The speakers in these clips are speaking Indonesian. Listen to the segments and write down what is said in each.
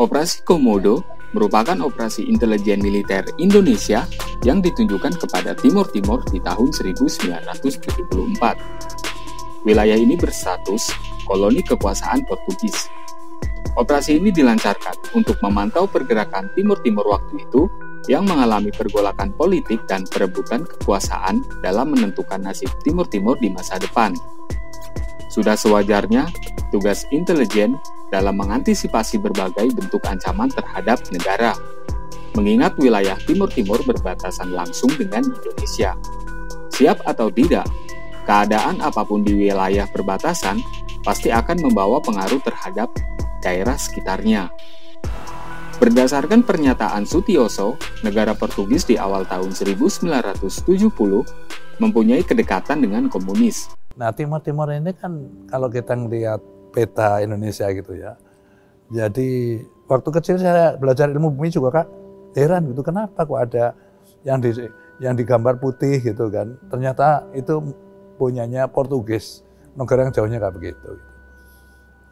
Operasi Komodo merupakan operasi intelijen militer Indonesia yang ditunjukkan kepada Timor Timur di tahun 1974. Wilayah ini berstatus koloni kekuasaan Portugis. Operasi ini dilancarkan untuk memantau pergerakan Timor Timur waktu itu yang mengalami pergolakan politik dan perebutan kekuasaan dalam menentukan nasib Timor Timur di masa depan. Sudah sewajarnya, tugas intelijen dalam mengantisipasi berbagai bentuk ancaman terhadap negara, mengingat wilayah Timor Timur berbatasan langsung dengan Indonesia. Siap atau tidak, keadaan apapun di wilayah perbatasan pasti akan membawa pengaruh terhadap daerah sekitarnya. Berdasarkan pernyataan Sutioso, negara Portugis di awal tahun 1970 mempunyai kedekatan dengan komunis. Nah, Timor Timur ini kan kalau kita ngelihat peta Indonesia gitu ya. Jadi waktu kecil saya belajar ilmu bumi juga Kak, heran gitu kenapa kok ada yang digambar putih gitu kan. Ternyata itu punyanya Portugis, negara yang jauhnya kayak begitu.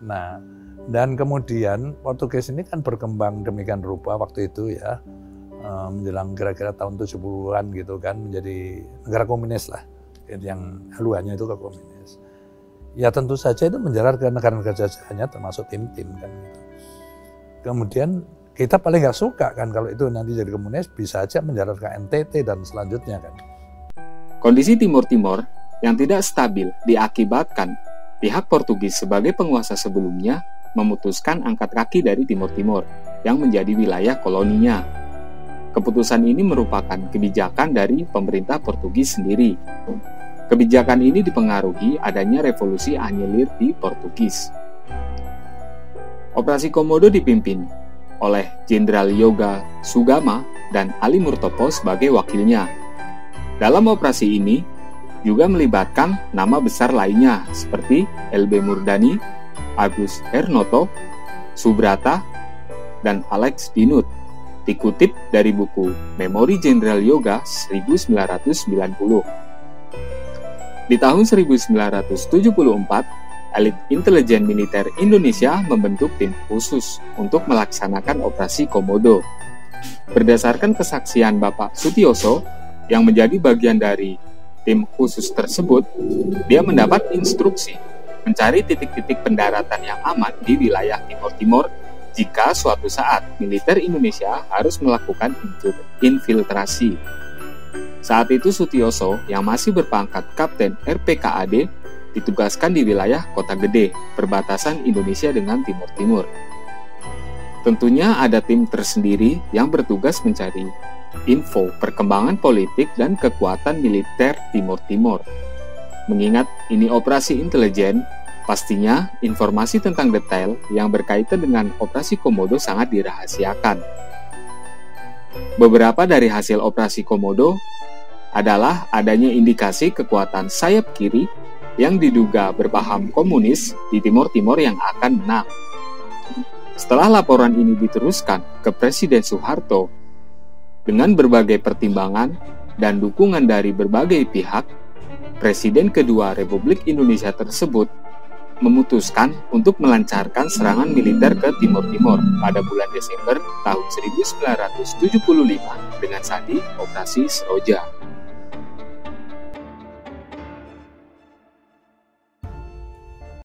Nah, dan kemudian Portugis ini kan berkembang demikian rupa waktu itu ya, menjelang kira-kira tahun 70-an gitu kan, menjadi negara komunis lah, yang haluannya itu ke komunis. Ya tentu saja itu menjalar ke negara-negara jajahannya termasuk tim-tim kan gitu. Kemudian kita paling nggak suka kan kalau itu nanti jadi komunis, bisa aja menjalar ke NTT dan selanjutnya kan. Kondisi Timor Timur yang tidak stabil diakibatkan pihak Portugis sebagai penguasa sebelumnya memutuskan angkat kaki dari Timor Timur yang menjadi wilayah koloninya. Keputusan ini merupakan kebijakan dari pemerintah Portugis sendiri. Kebijakan ini dipengaruhi adanya revolusi anyelir di Portugis. Operasi Komodo dipimpin oleh Jenderal Yoga Sugama dan Ali Murtopo sebagai wakilnya. Dalam operasi ini juga melibatkan nama besar lainnya seperti LB Murdani, Agus Hernoto, Subrata, dan Alex Dinut, dikutip dari buku Memori Jenderal Yoga 1990. Di tahun 1974, elit intelijen militer Indonesia membentuk tim khusus untuk melaksanakan operasi Komodo. Berdasarkan kesaksian Bapak Sutioso yang menjadi bagian dari tim khusus tersebut, dia mendapat instruksi mencari titik-titik pendaratan yang aman di wilayah Timor Timur jika suatu saat militer Indonesia harus melakukan infiltrasi. Saat itu Sutioso yang masih berpangkat Kapten RPKAD ditugaskan di wilayah Kota Gede, perbatasan Indonesia dengan Timor Timur. Tentunya ada tim tersendiri yang bertugas mencari info perkembangan politik dan kekuatan militer Timor Timur. Mengingat ini operasi intelijen, pastinya informasi tentang detail yang berkaitan dengan operasi Komodo sangat dirahasiakan. Beberapa dari hasil operasi Komodo adalah adanya indikasi kekuatan sayap kiri yang diduga berpaham komunis di Timor Timur yang akan menang. Setelah laporan ini diteruskan ke Presiden Soeharto, dengan berbagai pertimbangan dan dukungan dari berbagai pihak, Presiden kedua Republik Indonesia tersebut memutuskan untuk melancarkan serangan militer ke Timor Timur pada bulan Desember tahun 1975 dengan sandi Operasi Seroja.